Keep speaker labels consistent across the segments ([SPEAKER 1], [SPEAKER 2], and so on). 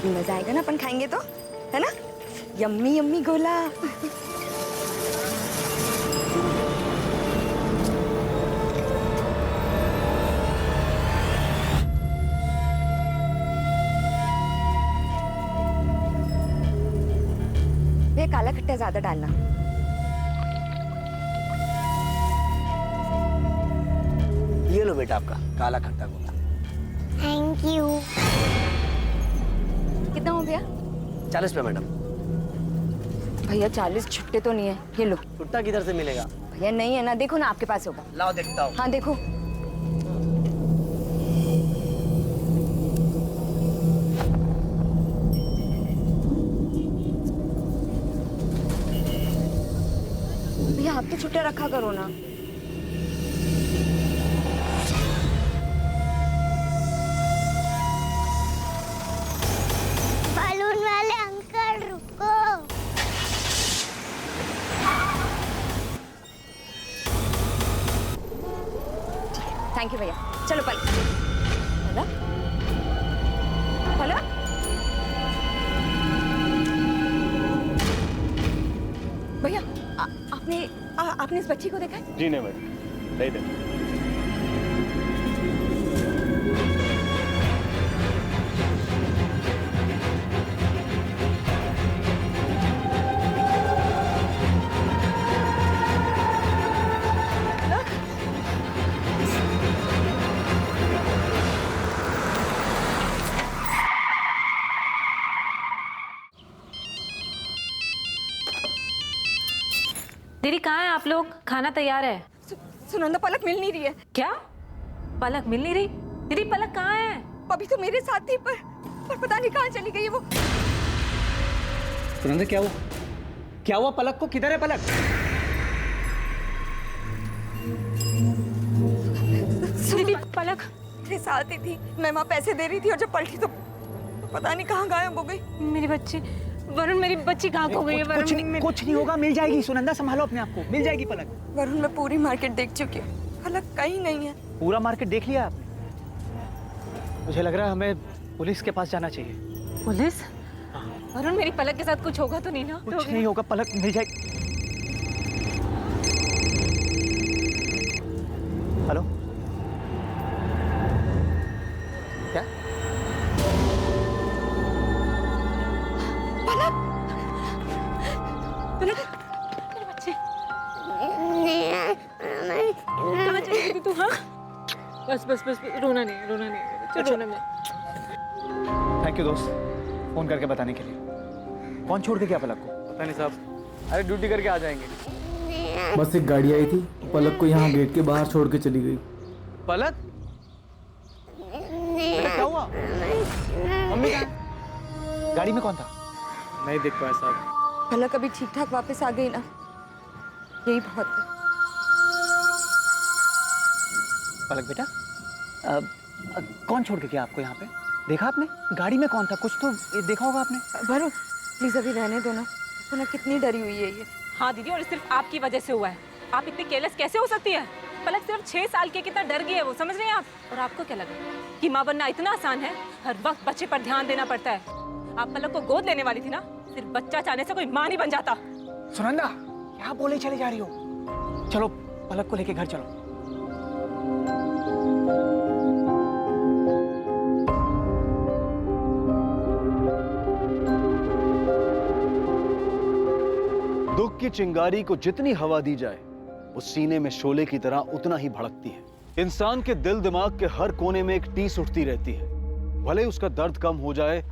[SPEAKER 1] अभी मजा आएगा ना अपन खाएंगे तो, है ना? यम्मी यम्मी गोला। ये काला खट्टा ज्यादा डालना।
[SPEAKER 2] ये लो बेटा आपका काला खट्टा गोला।
[SPEAKER 3] Thank you.
[SPEAKER 1] कितना हो गया?
[SPEAKER 2] 40 रुपये मैडम।
[SPEAKER 1] भैया 40 छुट्टे तो नहीं है, ये लो।
[SPEAKER 2] छुट्टा किधर से मिलेगा?
[SPEAKER 1] भैया नहीं है ना, देखो ना आपके पास होगा।
[SPEAKER 2] लाओ देखता हूँ।
[SPEAKER 1] हाँ देखो। भैया आप तो छुट्टे रखा करो ना।
[SPEAKER 3] बलून वाले अंकल रुको।
[SPEAKER 1] थैंक यू भैया। चलो पल पलक पलक। भैया आपने इस बच्ची को देखा है?
[SPEAKER 4] जी नहीं मैडम, नहीं देखा।
[SPEAKER 5] दीदी कहाँ हैं आप लोग? खाना तैयार है।
[SPEAKER 1] सुनंदा पलक मिल नहीं रही है।
[SPEAKER 5] क्या? पलक मिल नहीं रही? दीदी पलक कहाँ है?
[SPEAKER 1] अभी तो मेरे साथ थी पर पता नहीं कहाँ चली गई है वो।
[SPEAKER 2] सुनंदा क्या हुआ? क्या हुआ पलक को? किधर है पलक?
[SPEAKER 5] दीदी पलक
[SPEAKER 1] मेरे साथ ही थी, मैं वहाँ पैसे दे रही थी और जब पलटी तो पता नहीं कहाँ गायब हो गई।
[SPEAKER 5] मेरी बच्ची वरुण, मेरी बच्ची कहाँ खो गई है? वरुण
[SPEAKER 2] कुछ नहीं होगा, मिल जाएगी। सुनंदा संभालो अपने आप को, मिल जाएगी पलक।
[SPEAKER 1] वरुण मैं पूरी मार्केट देख चुकी हूँ, पलक कहीं नहीं है।
[SPEAKER 2] पूरा मार्केट देख लिया आपने? मुझे लग रहा है हमें पुलिस के पास जाना चाहिए।
[SPEAKER 5] पुलिस? वरुण मेरी पलक के साथ कुछ होगा तो नहीं ना?
[SPEAKER 2] कुछ नहीं होगा, पलक मिल जाएगी। हेलो, क्या?
[SPEAKER 5] मेरी बच्ची कहाँ चली गई थी तू? हाँ बस बस बस, रोना नहीं, रोना नहीं, रोना नहीं।
[SPEAKER 2] थैंक यू दोस्त, फोन करके बताने के लिए। कौन छोड़ के गया पलक को?
[SPEAKER 4] पता नहीं साहब, अरे ड्यूटी करके आ जाएंगे।
[SPEAKER 6] बस एक गाड़ी आई थी, पलक को यहाँ गेट के बाहर छोड़ के चली गई।
[SPEAKER 4] पलक
[SPEAKER 2] बेटा क्या हुआ? मम्मी कहाँ? गाड़ी में कौन था?
[SPEAKER 4] नहीं देख पाया साहब।
[SPEAKER 1] पलक अभी ठीक ठाक वापस आ गई ना, यही बहुत है।
[SPEAKER 2] पलक बेटा, कौन छोड़ के गया आपको यहाँ पे? देखा आपने? गाड़ी में कौन था? कुछ तो देखा होगा आपने।
[SPEAKER 1] वरुण प्लीज अभी रहने दो ना, देखो ना कितनी डरी हुई है ये।
[SPEAKER 5] हाँ दीदी, और सिर्फ आपकी वजह से हुआ है। आप इतनी केयरलेस कैसे हो सकती है? पलक सिर्फ 6 साल की, कितना डर गई है वो, समझ रही हैं आप? और आपको क्या लगा कि माँ बनना इतना आसान है? हर वक्त बच्चे पर ध्यान देना पड़ता है। आप पलक को गोद लेने वाली थी ना, सिर्फ बच्चा चाहने से कोई माँ नहीं बन जाता।
[SPEAKER 2] सुनंदा क्या बोले चले जा रही हो? चलो पलक को लेके घर चलो।
[SPEAKER 4] दुख की चिंगारी को जितनी हवा दी जाए, वो सीने में शोले की तरह उतना ही भड़कती है। इंसान के दिल दिमाग के हर कोने में एक टीस उठती रहती है। भले उसका दर्द कम हो जाए,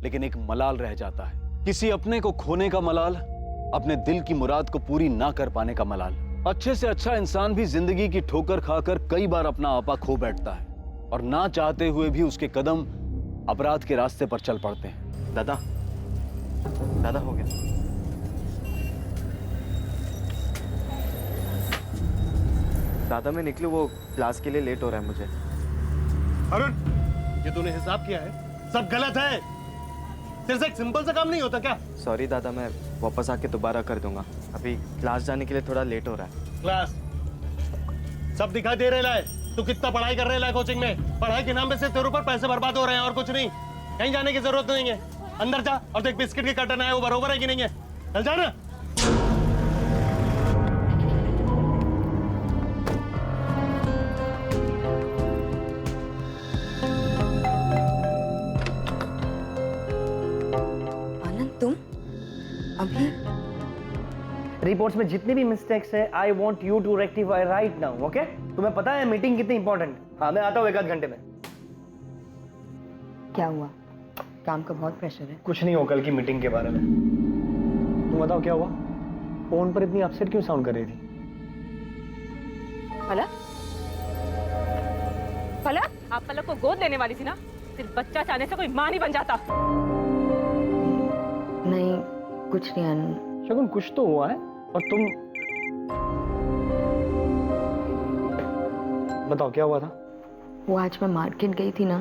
[SPEAKER 4] लेकिन एक मलाल रह जाता है। किसी अपने को खोने का मलाल, अपने दिल की मुराद को पूरी ना कर पाने का मलाल। अच्छे से अच्छा इंसान भी जिंदगी की ठोकर खाकर कई बार अपना आपा खो बैठता है, और ना चाहते हुए भी उसके कदम अपराध के रास्ते पर चल पड़ते हैं।
[SPEAKER 7] दादा, दादा हो गया। दादा मैं निकलूं, वो क्लास के लिए लेट हो रहा है मुझे।
[SPEAKER 8] अरुण, ये तूने हिसाब किया है? सब गलत है। तेरे से एक सिंपल सा काम नहीं होता क्या?
[SPEAKER 7] सॉरी दादा, मैं वापस आके दोबारा कर दूंगा। अभी क्लास जाने के लिए थोड़ा लेट हो रहा है।
[SPEAKER 8] क्लास सब दिखाई दे रहा है। तू कितना पढ़ाई कर रहा है कोचिंग में। पढ़ाई के नाम पे सिर्फ तेरे ऊपर पैसे बर्बाद हो रहे हैं और कुछ नहीं। कहीं जाने की जरूरत नहीं है। अंदर जा और देख बिस्किट के कर्टन आए वो बरोबर है कि नहीं है। चल जा ना।
[SPEAKER 1] आनंद तुम अभी
[SPEAKER 9] रिपोर्ट्स में जितनी भी मिस्टेक्स है I want you to rectify right now, okay? तुम्हें पता है मीटिंग कितनी इंपॉर्टेंट? हाँ, मैं आता हूँ 1 आध घंटे में।
[SPEAKER 1] क्या हुआ? काम का बहुत प्रेशर है।
[SPEAKER 9] कुछ नहीं हो कल की मीटिंग के बारे में। तुम बताओ क्या हुआ? फोन पर इतनी अपसेट क्यों साउंड कर रही थी?
[SPEAKER 5] पलक, पलक, आप पलक को गोद लेने वाली थी ना? सिर्फ बच्चा चाहने से कोई माँ नहीं बन जाता।
[SPEAKER 1] नहीं, कुछ नहीं आनंद।
[SPEAKER 9] शगुन, कुछ तो हुआ है। और तुम बताओ क्या हुआ था?
[SPEAKER 1] वो आज मैं मार्केट गई थी ना,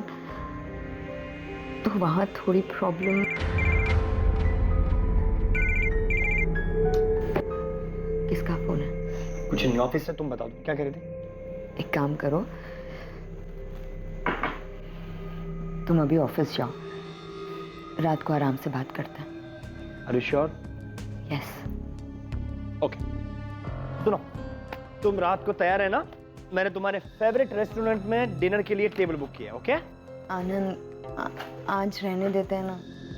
[SPEAKER 1] तो वहां थोड़ी प्रॉब्लम। किसका फोन है?
[SPEAKER 9] कुछ नहीं, ऑफिस से। तुम बताओ क्या कह रही थी?
[SPEAKER 1] एक काम करो, तुम अभी ऑफिस जाओ, रात को आराम से बात करते हैं।
[SPEAKER 9] Are you sure?
[SPEAKER 1] Yes.
[SPEAKER 9] Okay, सुनो, तुम रात को तैयार है ना? मैंने तुम्हारे फेवरेट रेस्टोरेंट में डिनर के लिए टेबल बुक किया, ओके?
[SPEAKER 1] आनंद, आज रहने देते हैं ना?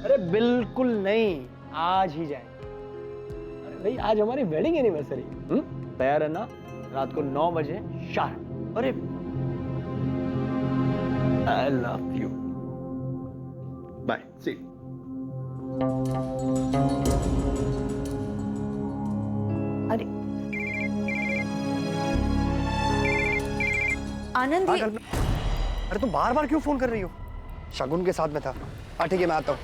[SPEAKER 9] अरे बिल्कुल नहीं, आज ही जाए। अरे भाई, आज हमारी वेडिंग एनिवर्सरी। तैयार है ना? रात को 9 बजे शार्प। अरे आई लव यू। बाय, सी।
[SPEAKER 1] अरे आनंद,
[SPEAKER 9] अरे तुम बार बार क्यों फोन कर रही हो? शगुन के साथ में था। हाँ ठीक है, मैं आता हूँ।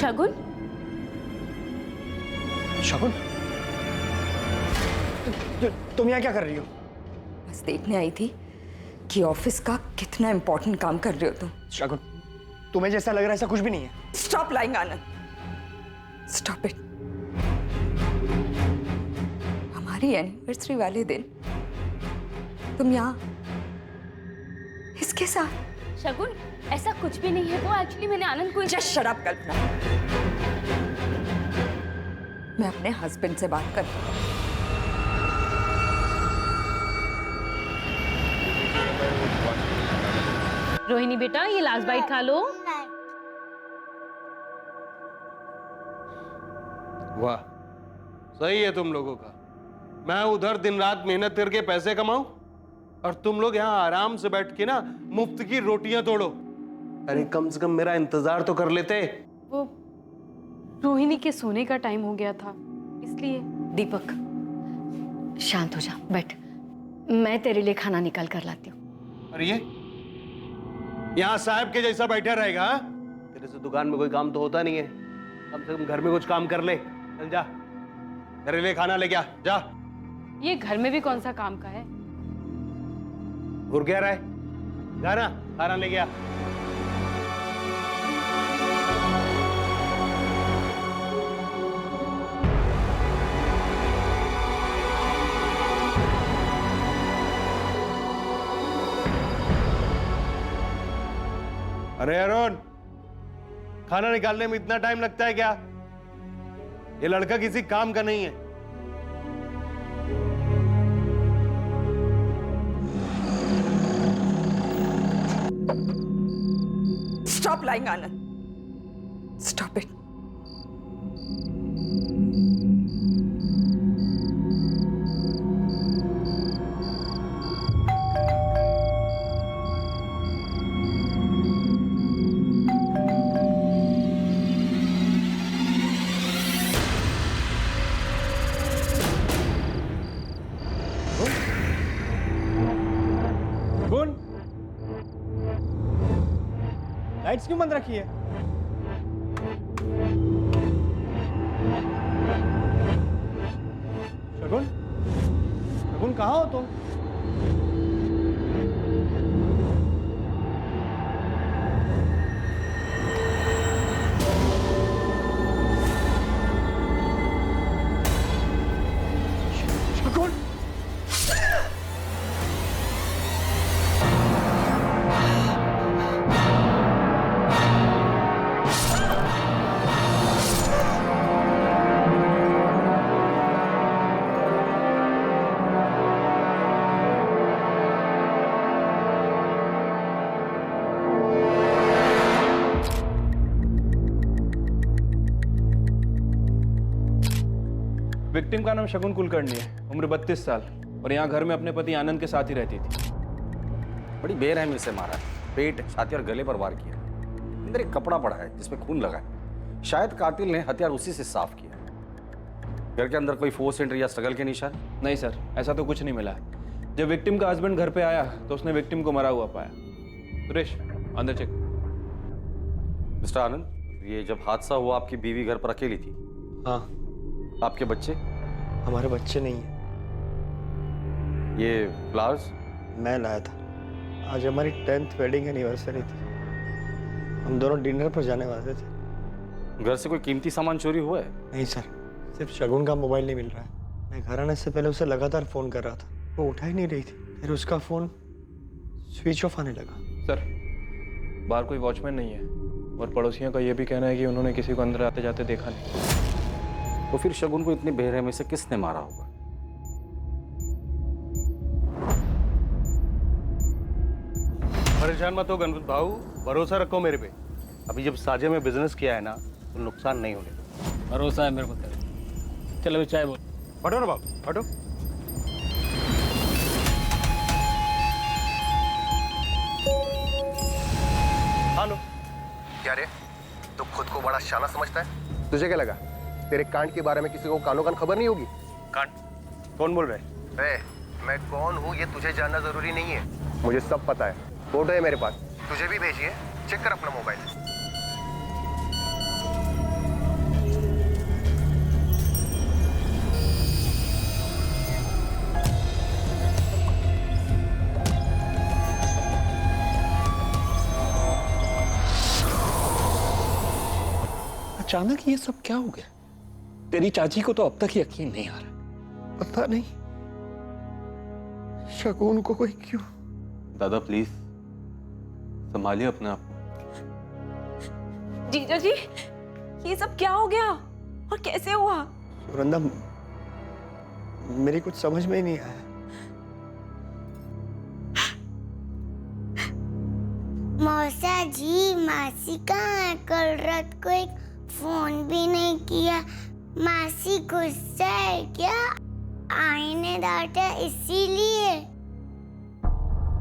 [SPEAKER 5] शगुन,
[SPEAKER 9] शगुन, तुम यहाँ क्या कर रही हो?
[SPEAKER 1] बस देखने आई थी कि ऑफिस का कितना इंपॉर्टेंट काम कर रहे हो तुम।
[SPEAKER 9] शगुन, तुम्हें जैसा लग रहा है ऐसा कुछ भी नहीं है।
[SPEAKER 1] Stop lying Anand, stop it. हमारी एनिवर्सरी वाले दिन तुम यहाँ इसके साथ?
[SPEAKER 10] शगुन, ऐसा कुछ भी नहीं है। वो एक्चुअली मैंने आनंद को
[SPEAKER 1] जस्ट शट अप कल्पना। मैं अपने हस्बैंड से बात कर।
[SPEAKER 10] रोहिणी बेटा, ये लास्ट बाइट खा लो।
[SPEAKER 8] वाह, सही है तुम लोगों का। मैं उधर दिन रात मेहनत करके पैसे कमाऊं और तुम लोग यहाँ आराम से बैठ के ना मुफ्त की रोटियां तोड़ो। अरे कम से कम मेरा इंतजार तो कर लेते।
[SPEAKER 10] वो रोहिणी के सोने का टाइम हो गया था, इसलिए।
[SPEAKER 1] दीपक, शांत हो जा, बैठ।
[SPEAKER 10] मैं तेरे लिए खाना निकाल कर लाती हूँ।
[SPEAKER 8] अरे ये यहाँ साहब के जैसा बैठा रहेगा? तेरे से दुकान में कोई काम तो होता नहीं है, कम से कम घर में कुछ काम कर ले। चल जा, मेरे लिए खाना लेके आ जा।
[SPEAKER 10] ये घर में भी कौन सा काम का है?
[SPEAKER 8] घुर क्या रहा है? जा ना, खाना लेके आ। अरे अरुण, खाना निकालने में इतना टाइम लगता है क्या? ये लड़का किसी काम का नहीं है।
[SPEAKER 1] Stop lying Anand, stop it.
[SPEAKER 9] Lights क्यों बंद रखी है? शगुन, शगुन कहाँ हो तुम? शगुन!
[SPEAKER 11] विक्टिम का नाम शगुन कुलकर्णी है, उम्र 32 साल, और यहाँ घर में अपने पति आनंद के साथ ही रहती थी।
[SPEAKER 12] बड़ी बेरहमी से मारा है, पेट, छाती और गले पर वार किया। अंदर एक कपड़ा पड़ा है जिसमें खून लगा है। शायद कातिल ने हथियार उसी से साफ किया। घर के अंदर कोई फोर्स एंट्री या स्ट्रगल के निशान?
[SPEAKER 11] नहीं सर, ऐसा तो कुछ नहीं मिला है। जब विक्टिम का हस्बैंड घर पे आया तो उसने विक्टिम को मरा हुआ पाया। सुरेश, अंदर चेक।
[SPEAKER 12] मिस्टर आनंद, ये जब हादसा हुआ आपकी बीवी घर पर अकेली थी?
[SPEAKER 9] हाँ।
[SPEAKER 12] आपके बच्चे?
[SPEAKER 9] हमारे बच्चे नहीं हैं।
[SPEAKER 12] ये फ्लावर्स?
[SPEAKER 9] मैं लाया था। आज हमारी 10th वेडिंग एनिवर्सरी थी। हम दोनों डिनर पर जाने वाले थे।
[SPEAKER 12] घर से कोई कीमती सामान चोरी हुआ है?
[SPEAKER 9] नहीं सर, सिर्फ शगुन का मोबाइल नहीं मिल रहा है। मैं घर आने से पहले उसे लगातार फ़ोन कर रहा था, वो उठा ही नहीं रही थी। फिर उसका फ़ोन स्विच ऑफ आने लगा।
[SPEAKER 11] सर, बाहर कोई वॉचमैन नहीं है और पड़ोसियों का यह भी कहना है कि उन्होंने किसी को अंदर आते जाते देखा नहीं।
[SPEAKER 12] तो फिर शगुन को इतनी बेरहमी से किसने मारा होगा?
[SPEAKER 8] परेशान मत हो गणपत भाऊ, भरोसा रखो मेरे पे। अभी जब साजे में बिजनेस किया है ना तो नुकसान नहीं होने देगा।
[SPEAKER 9] भरोसा है मेरे को। चलो चाय बोल।
[SPEAKER 8] हटो ना बाबू, हटो। हेलो।
[SPEAKER 13] क्या रे, तू खुद को बड़ा शाना समझता है? तुझे क्या लगा तेरे कांड के बारे में किसी को कानो कान खबर नहीं होगी?
[SPEAKER 8] कांड? कौन बोल रहा है?
[SPEAKER 13] मैं कौन हूँ ये तुझे जानना जरूरी नहीं है। मुझे सब पता है। फोटो है मेरे पास, तुझे भी भेजिए, चेक कर अपना मोबाइल।
[SPEAKER 8] अचानक ये सब क्या हो गया? तेरी चाची को तो अब तक यकीन नहीं आ रहा।
[SPEAKER 13] पता नहीं शगुन को कोई क्यों।
[SPEAKER 11] दादा प्लीज संभालिए अपने आप।
[SPEAKER 5] जीजा जी, ये सब क्या हो गया और कैसे हुआ?
[SPEAKER 9] सुरंदा, मेरी कुछ समझ में ही नहीं आया।
[SPEAKER 3] मौसा जी, मासी कहाँ है? कल रात को एक फोन भी नहीं किया। मासी गुस्सा है क्या? आई ने डांटा इसीलिए?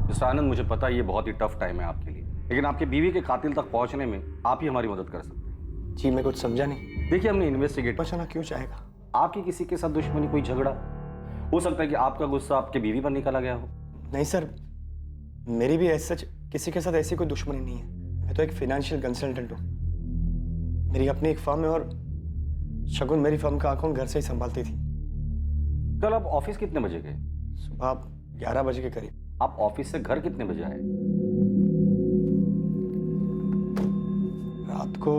[SPEAKER 12] मिस्टर आनंद, मुझे पता है ये बहुत ही टफ टाइम है आपके लिए, लेकिन आपकी बीवी के कातिल तक पहुंचने में आप ही हमारी मदद कर सकते हैं।
[SPEAKER 9] जी, मैं कुछ समझा नहीं।
[SPEAKER 12] देखिए, हमने इन्वेस्टिगेट।
[SPEAKER 9] बचाना क्यों चाहेगा?
[SPEAKER 12] आपकी किसी के साथ दुश्मनी, कोई झगड़ा हो सकता है कि आपका गुस्सा आपके बीवी पर निकाला गया हो।
[SPEAKER 9] नहीं सर, मेरी भी ऐसा किसी के साथ ऐसी कोई दुश्मनी नहीं है। मैं तो एक फाइनेंशियल कंसल्टेंट हूँ। मेरी अपनी एक फर्म है और शगुन मेरी फर्म का अकाउंट घर से ही संभालती थी।
[SPEAKER 12] कल आप ऑफिस कितने बजे गए?
[SPEAKER 9] सुबह 11 बजे के करीब।
[SPEAKER 12] आप ऑफिस से घर कितने बजे आए?
[SPEAKER 9] रात को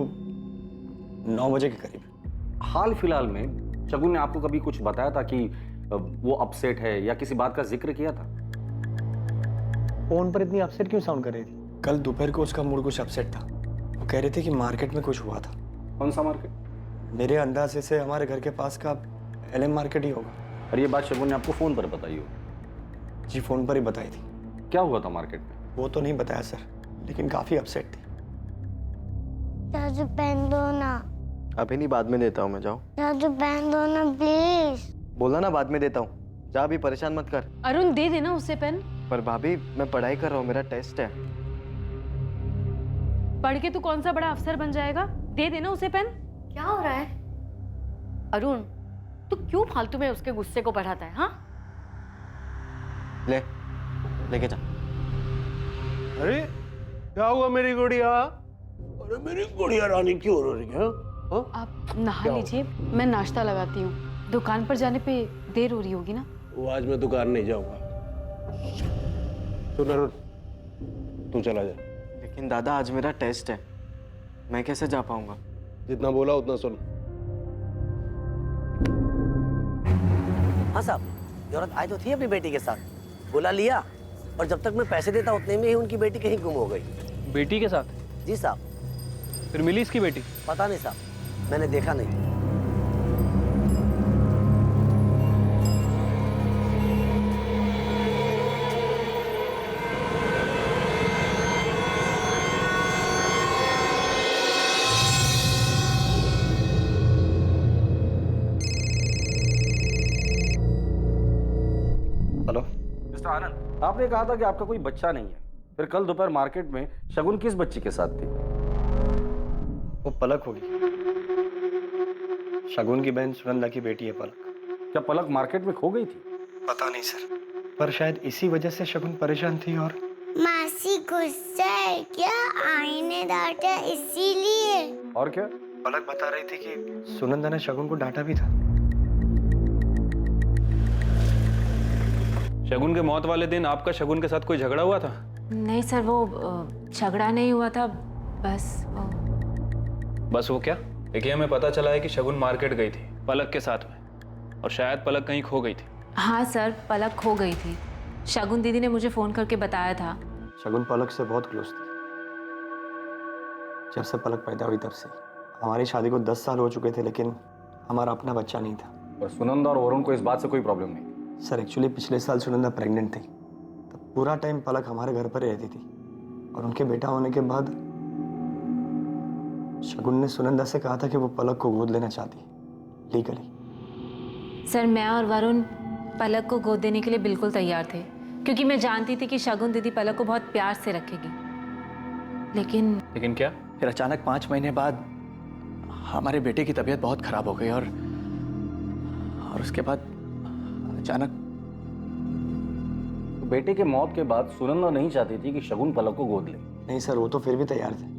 [SPEAKER 9] 9 बजे के करीब।
[SPEAKER 12] हाल फिलहाल में शगुन ने आपको कभी कुछ बताया था कि वो अपसेट है या किसी बात का जिक्र किया था?
[SPEAKER 9] फोन पर इतनी अपसेट क्यों साउंड कर रही थी? कल दोपहर को उसका मूड कुछ अपसेट था। वो कह रहे थे कि मार्केट में कुछ हुआ था।
[SPEAKER 12] कौन सा मार्केट?
[SPEAKER 9] मेरे अंदाजे से हमारे घर के पास का LM मार्केट ही होगा।
[SPEAKER 12] और ये बात शगुन ने आपको फोन पर बताई हो?
[SPEAKER 9] जी, फोन पर ही बताई थी।
[SPEAKER 12] क्या हुआ था मार्केट में?
[SPEAKER 9] वो तो नहीं बताया सर, लेकिन काफी अपसेट थी।
[SPEAKER 3] दादू पहन दो ना।
[SPEAKER 7] अभी नहीं, बाद में देता हूँ मैं। जाओ।
[SPEAKER 3] दादू पहन दो ना प्लीज।
[SPEAKER 7] बोला ना बाद में देता हूँ। जा, भी परेशान मत कर।
[SPEAKER 10] अरुण, दे देना उसे पेन।
[SPEAKER 7] पर भाभी, मैं पढ़ाई कर रहा हूँ, मेरा टेस्ट है।
[SPEAKER 10] पढ़ के तू कौन सा बड़ा अफसर बन जाएगा? दे देना उसे पेन।
[SPEAKER 14] क्या हो रहा है अरुण? तू क्यों फालतू में उसके गुस्से को बढ़ाता है? हाँ,
[SPEAKER 7] लेके जा।
[SPEAKER 8] अरे क्या हुआ मेरी गुड़िया? अरे मेरी गुड़िया रानी क्यों रो रही है? हाँ?
[SPEAKER 10] आप नहा लीजिए, मैं नाश्ता लगाती हूँ। दुकान पर जाने पे देर हो रही होगी ना।
[SPEAKER 8] वो आज मैं दुकान नहीं जाऊंगा। सुन अरुण, तू चला जा।
[SPEAKER 7] लेकिन दादा आज मेरा टेस्ट है, मैं कैसे जा पाऊंगा?
[SPEAKER 8] जितना बोला उतना सुन।
[SPEAKER 15] हाँ साहब, ये औरत आई तो थी अपनी बेटी के साथ, बुला लिया और जब तक मैं पैसे देता उतने में ही उनकी बेटी कहीं गुम हो गई।
[SPEAKER 11] बेटी के साथ?
[SPEAKER 15] जी साहब।
[SPEAKER 11] फिर मिली इसकी बेटी?
[SPEAKER 15] पता नहीं साहब, मैंने देखा नहीं।
[SPEAKER 9] हेलो
[SPEAKER 12] मिस्टर आनंद, आपने कहा था कि आपका कोई बच्चा नहीं है, फिर कल दोपहर मार्केट में शगुन किस बच्ची के साथ थी?
[SPEAKER 9] वो पलक होगी, शगुन की बहन सुनंदा की बेटी है पलक।
[SPEAKER 12] क्या पलक मार्केट में खो गई थी?
[SPEAKER 9] पता नहीं सर, पर शायद इसी वजह से शगुन परेशान थी। और
[SPEAKER 3] मासी गुस्सा है क्या? आईने डांटा इसीलिए।
[SPEAKER 12] और क्या?
[SPEAKER 9] पलक बता रही थी कि सुनंदा ने शगुन को डांटा भी था।
[SPEAKER 11] शगुन के मौत वाले दिन आपका शगुन के साथ कोई झगड़ा हुआ था?
[SPEAKER 5] नहीं सर, वो झगड़ा नहीं हुआ था,
[SPEAKER 11] बस वो क्या? देखिए, हमें पता चला है कि शगुन मार्केट गई थी पलक के साथ में, और शायद पलक कहीं खो गई थी।
[SPEAKER 5] हाँ सर, पलक खो गई थी। शगुन दीदी ने मुझे फ़ोन करके बताया था।
[SPEAKER 9] शगुन पलक से बहुत क्लोज थी, जब से पलक पैदा हुई तब से। हमारी शादी को 10 साल हो चुके थे, लेकिन हमारा अपना बच्चा नहीं था।
[SPEAKER 12] और सुनंदा और वरुण को इस बात से कोई प्रॉब्लम नहीं?
[SPEAKER 9] सर एक्चुअली पिछले साल सुनंदा प्रेग्नेंट थी, तब पूरा टाइम पलक हमारे घर पर ही रहती थी, और उनके बेटा होने के बाद शगुन ने सुनंदा से कहा था कि वो पलक को गोद लेना चाहती है लीगली।
[SPEAKER 5] सर, मैं और वरुण पलक को गोद देने के लिए बिल्कुल तैयार थे, क्योंकि मैं जानती थी कि शगुन दीदी पलक को बहुत प्यार से रखेगी।
[SPEAKER 2] लेकिन क्या? फिर अचानक 5 महीने बाद हमारे बेटे की तबीयत बहुत खराब हो गई, और उसके बाद अचानक
[SPEAKER 12] बेटे के मौत के बाद सुनंदा नहीं चाहती थी कि शगुन पलक को गोद ले।
[SPEAKER 9] नहीं सर, वो तो फिर भी तैयार थे।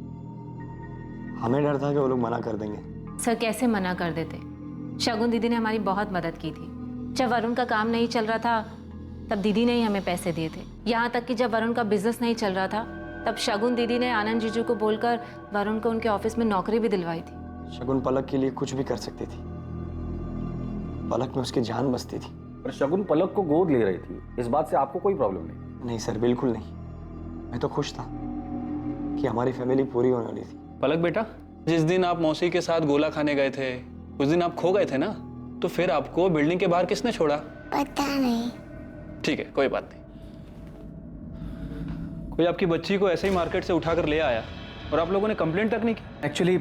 [SPEAKER 9] हमें डर था कि वो लोग मना कर देंगे।
[SPEAKER 5] सर, कैसे मना कर देते? शगुन दीदी ने हमारी बहुत मदद की थी। जब वरुण का काम नहीं चल रहा था तब दीदी ने ही हमें पैसे दिए थे। यहाँ तक कि जब वरुण का बिजनेस नहीं चल रहा था तब शगुन दीदी ने आनंद जीजू को बोलकर वरुण को उनके ऑफिस में नौकरी भी दिलवाई थी।
[SPEAKER 9] शगुन पलक के लिए कुछ भी कर सकती थी, पलक में उसकी जान बसती थी।
[SPEAKER 12] पर शगुन पलक को गोद ले रही थी, इस बात से आपको कोई प्रॉब्लम नहीं?
[SPEAKER 9] नहीं सर, बिल्कुल नहीं। मैं तो खुश था कि हमारी फैमिली पूरी होने वाली थी।
[SPEAKER 11] पलक बेटा, जिस दिन आप मौसी के साथ गोला खाने गए थे उस दिन आप खो गए थे ना, तो फिर आपको बिल्डिंग के बाहर किसने छोड़ा?
[SPEAKER 3] पता नहीं।
[SPEAKER 11] ठीक है, कोई बात नहीं। कोई आपकी बच्ची को ऐसे ही मार्केट से उठाकर ले आया और आप लोगों ने कंप्लेंट तक नहीं की?
[SPEAKER 2] एक्चुअली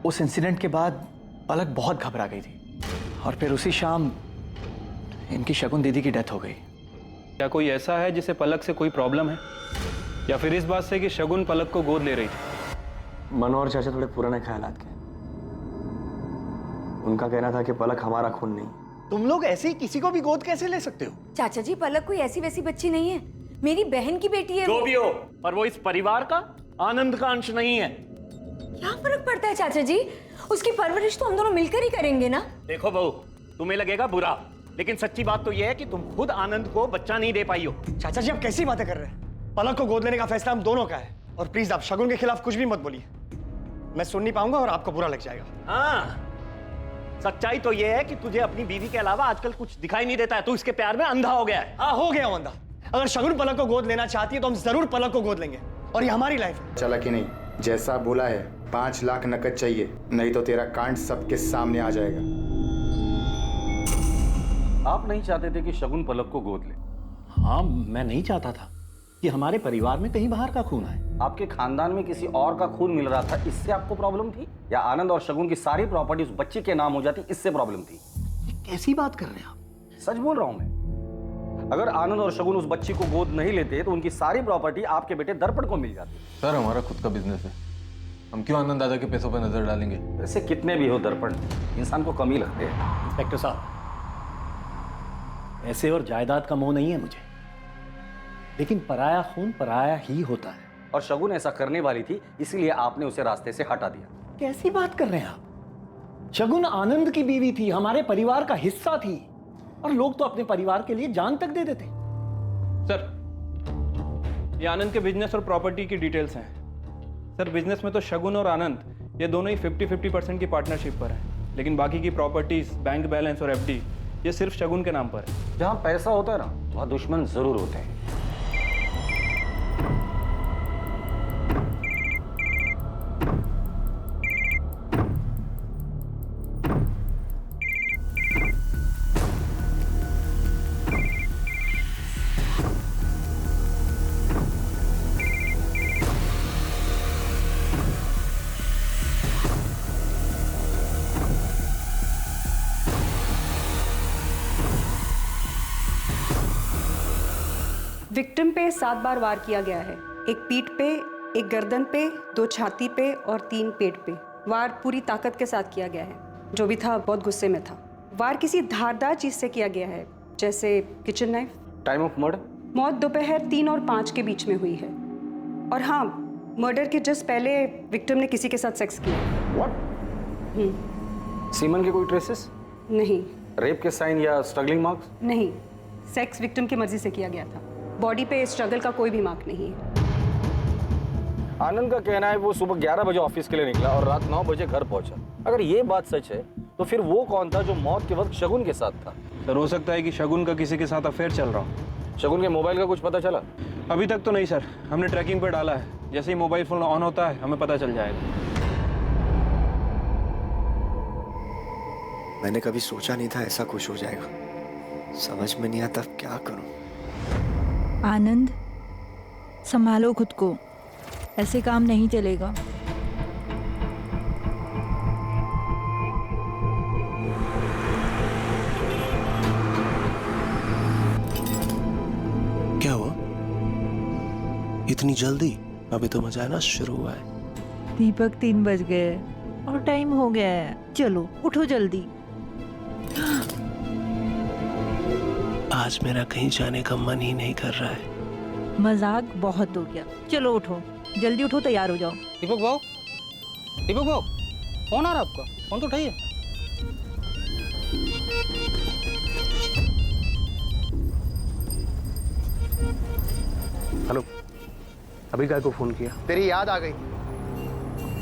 [SPEAKER 2] उस इंसिडेंट के बाद पलक बहुत घबरा गई थी, और फिर उसी शाम इनकी शगुन दीदी की डेथ हो गई।
[SPEAKER 11] क्या कोई ऐसा है जिसे पलक से कोई प्रॉब्लम है, या फिर इस बात से कि शगुन पलक को गोद ले रही थी?
[SPEAKER 9] मनो और चाचा थोड़े पुराने ख्यालात के। उनका कहना था कि पलक हमारा खून नहीं।
[SPEAKER 2] तुम लोग ऐसे ही किसी को भी गोद कैसे ले सकते हो?
[SPEAKER 16] चाचा जी, पलक कोई ऐसी वैसी बच्ची नहीं है, मेरी बहन की बेटी है।
[SPEAKER 17] जो भी हो, पर वो इस परिवार का, आनंद का अंश नहीं है।
[SPEAKER 16] क्या फर्क पड़ता है चाचा जी? उसकी परवरिश तो हम दोनों मिलकर ही करेंगे ना।
[SPEAKER 17] देखो बहू, तुम्हें लगेगा बुरा, लेकिन सच्ची बात तो यह है कि तुम खुद आनंद को बच्चा नहीं दे पाई हो।
[SPEAKER 9] चाचा जी, आप कैसी बातें कर रहे हैं? पलक को गोद लेने का फैसला हम दोनों का है, और प्लीज आप शगुन के खिलाफ कुछ भी मत बोलिए। मैं सुन नहीं पाऊंगा और आपको बुरा लग जाएगा।
[SPEAKER 17] हाँ, सच्चाई तो यह है कि तुझे अपनी बीवी के अलावा आजकल कुछ दिखाई नहीं देता है। तू इसके प्यार में अंधा हो गया है।
[SPEAKER 9] हाँ, हो गया हूं अंधा। अगर शगुन पलक को गोद लेना चाहती है तो हम जरूर पलक को गोद लेंगे, और ये हमारी लाइफ है।
[SPEAKER 18] चला कि नहीं? जैसा बोला है, 5 लाख नकद चाहिए, नहीं तो तेरा कांड सबके सामने आ जाएगा।
[SPEAKER 12] आप नहीं चाहते थे कि शगुन पलक को गोद ले?
[SPEAKER 17] हाँ, मैं नहीं चाहता था कि हमारे परिवार में कहीं बाहर का खून आए।
[SPEAKER 12] आपके खानदान में किसी और का खून मिल रहा था, इससे आपको प्रॉब्लम थी? या आनंद और शगुन की सारी प्रॉपर्टी उस बच्चे के नाम हो जाती, इससे प्रॉब्लम थी?
[SPEAKER 17] कैसी बात कर रहे हैं आप?
[SPEAKER 12] सच बोल रहा हूं मैं। अगर आनंद और शगुन उस बच्ची को गोद नहीं लेते तो उनकी सारी प्रॉपर्टी आपके बेटे दर्पण को मिल जाती।
[SPEAKER 11] सर, हमारा खुद का बिजनेस है, हम क्यों आनंद दादा के पैसों पर नजर डालेंगे?
[SPEAKER 12] वैसे कितने भी हो दर्पण, इंसान को कमी लगते हैं।
[SPEAKER 17] इंस्पेक्टर साहब, ऐसे और जायदाद का मोह नहीं है मुझे, लेकिन पराया खून पराया ही होता है।
[SPEAKER 12] और शगुन ऐसा करने वाली थी, इसीलिए आपने उसे रास्ते से हटा दिया।
[SPEAKER 17] कैसी बात कर रहे हैं आप? शगुन आनंद की बीवी थी, हमारे परिवार का हिस्सा थी, और लोग तो अपने परिवार के लिए जान तक दे देते।
[SPEAKER 11] सर, ये आनंद के बिजनेस और प्रॉपर्टी की डिटेल्स हैं। सर, बिजनेस में तो शगुन और आनंद ये दोनों ही 50-50% की पार्टनरशिप पर हैं, लेकिन बाकी की प्रॉपर्टीज, बैंक बैलेंस और एफडी ये सिर्फ शगुन के नाम पर है।
[SPEAKER 12] जहां पैसा होता है ना, वहां दुश्मन जरूर होते हैं।
[SPEAKER 19] विक्टिम पे 7 बार वार किया गया है। एक पीठ पे, एक गर्दन पे, 2 छाती पे और 3 पेट पे। वार पूरी ताकत के साथ किया गया है। जो भी था बहुत गुस्से में था। वार किसी धारदार चीज से किया गया है, जैसे kitchen knife.
[SPEAKER 12] Time of murder?
[SPEAKER 19] मौत दोपहर 3 और 5 के बीच में हुई है। और हाँ, मर्डर के जस्ट पहले विक्टिम ने किसी के साथ सेक्स किया।
[SPEAKER 12] व्हाट? सीमन के कोई ट्रेसेस?
[SPEAKER 19] नहीं।
[SPEAKER 12] रेप के साइन या स्ट्रगलिंग मार्क्स?
[SPEAKER 19] नहीं, सेक्स विक्टिम की मर्जी से किया गया था। बॉडी पे स्ट्रगल का कोई भी मार्क नहीं है।
[SPEAKER 12] आनंद का कहना है वो सुबह 11 बजे ऑफिस के लिए निकला और रात 9 बजे घर पहुंचा। अगर ये बात सच है तो फिर वो कौन था जो मौत के वक्त शगुन के साथ था?
[SPEAKER 11] सर, हो सकता है कि शगुन का किसी के साथ अफेयर चल रहा हो।
[SPEAKER 12] शगुन के मोबाइल का कुछ पता चला?
[SPEAKER 11] अभी तक तो नहीं सर, हमने ट्रैकिंग पर डाला है। जैसे ही मोबाइल फोन ऑन होता है हमें पता चल जाएगा।
[SPEAKER 9] मैंने कभी सोचा नहीं था ऐसा कुछ हो जाएगा। समझ में नहीं आता क्या करूं।
[SPEAKER 20] आनंद, संभालो खुद को, ऐसे काम नहीं चलेगा।
[SPEAKER 21] क्या हुआ? इतनी जल्दी? अभी तो मजा शुरू हुआ है।
[SPEAKER 20] दीपक 3 बज गए और टाइम हो गया है। चलो उठो जल्दी।
[SPEAKER 21] आज मेरा कहीं जाने का मन ही नहीं कर रहा है।
[SPEAKER 20] मजाक बहुत हो गया, चलो उठो, जल्दी उठो, तैयार हो जाओ।
[SPEAKER 22] दीपक भाऊ, दीपक भाऊ, फोन आ रहा है आपका? फोन तो उठाइए।
[SPEAKER 13] हेलो, अभी काय को फोन किया? तेरी याद आ गई।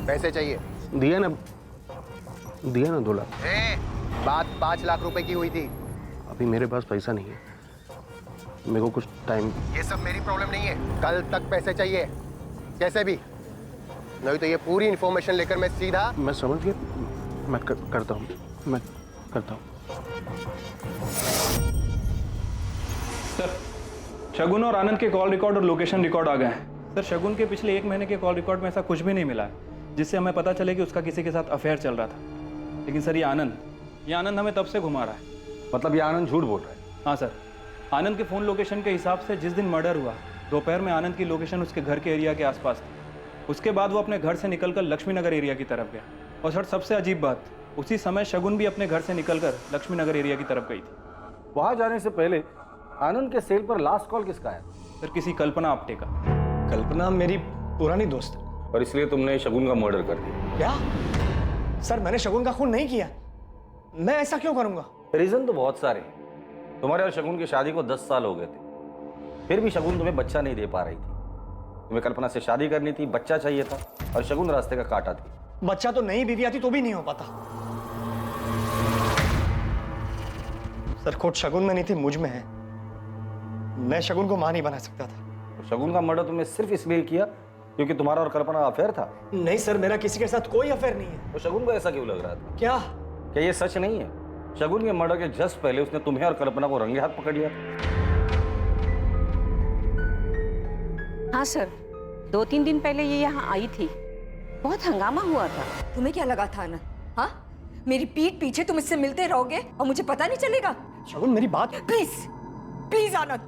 [SPEAKER 13] पैसे चाहिए?
[SPEAKER 8] दिया ना 2 लाख।
[SPEAKER 13] बात 5 लाख रुपए की हुई थी।
[SPEAKER 8] अभी मेरे पास पैसा नहीं है, मेरे को कुछ टाइम।
[SPEAKER 13] ये सब मेरी प्रॉब्लम नहीं है, कल तक पैसे चाहिए कैसे भी, नहीं तो ये पूरी इंफॉर्मेशन लेकर मैं सीधा।
[SPEAKER 8] मैं समझ गया, मैं करता हूँ, मैं करता हूँ।
[SPEAKER 11] सर, शगुन और आनंद के कॉल रिकॉर्ड और लोकेशन रिकॉर्ड आ गए हैं। सर, शगुन के पिछले 1 महीने के कॉल रिकॉर्ड में ऐसा कुछ भी नहीं मिला है जिससे हमें पता चले कि उसका किसी के साथ अफेयर चल रहा था। लेकिन सर, ये आनंद हमें तब से घुमा रहा है।
[SPEAKER 12] मतलब ये आनंद झूठ बोल रहा है?
[SPEAKER 11] हाँ सर, आनंद के फ़ोन लोकेशन के हिसाब से जिस दिन मर्डर हुआ दोपहर में आनंद की लोकेशन उसके घर के एरिया के आसपास थी। उसके बाद वो अपने घर से निकलकर लक्ष्मी नगर एरिया की तरफ गया। और सर, सबसे अजीब बात, उसी समय शगुन भी अपने घर से निकलकर लक्ष्मी नगर एरिया की तरफ गई थी।
[SPEAKER 12] वहां जाने से पहले आनंद के सेल पर लास्ट कॉल किसका आया?
[SPEAKER 11] सर, किसी कल्पना आप्टे का।
[SPEAKER 9] कल्पना मेरी पुरानी दोस्त।
[SPEAKER 12] और इसलिए तुमने शगुन का मर्डर कर दिया?
[SPEAKER 9] क्या? सर, मैंने शगुन का खून नहीं किया। मैं ऐसा क्यों करूंगा?
[SPEAKER 12] रीजन तो बहुत सारे हैं। तुम्हारे और शगुन की शादी को 10 साल हो गए थे, फिर भी शगुन तुम्हें बच्चा नहीं दे पा रही थी। तुम्हें कल्पना से शादी करनी थी, बच्चा चाहिए था, और शगुन रास्ते का कांटा थी।
[SPEAKER 9] बच्चा तो नई बीवी आती तो भी नहीं हो पाता। सर, खोट शगुन में नहीं थी, मुझ में है। मैं शगुन को मां नहीं बना सकता था।
[SPEAKER 12] तो शगुन का मर्डर तुमने सिर्फ इसलिए किया क्योंकि तुम्हारा और कल्पना का अफेयर था?
[SPEAKER 9] नहीं सर, मेरा किसी के साथ कोई अफेयर नहीं है।
[SPEAKER 12] तो शगुन को ऐसा क्यों लग रहा था?
[SPEAKER 9] क्या
[SPEAKER 12] ये सच नहीं है? शगुन के मर्डर के जस्ट पहले उसने तुम्हें और कल्पना को रंगे हाथ पकड़ लिया।
[SPEAKER 23] हाँ सर, 2-3 दिन पहले ये यहाँ आई थी, बहुत हंगामा हुआ था।
[SPEAKER 16] तुम्हें क्या लगा था आनंद? हाँ, मेरी पीठ पीछे तुम इससे मिलते रहोगे और मुझे पता नहीं चलेगा?
[SPEAKER 9] शगुन, मेरी बात।
[SPEAKER 16] प्लीज प्लीज आनंद,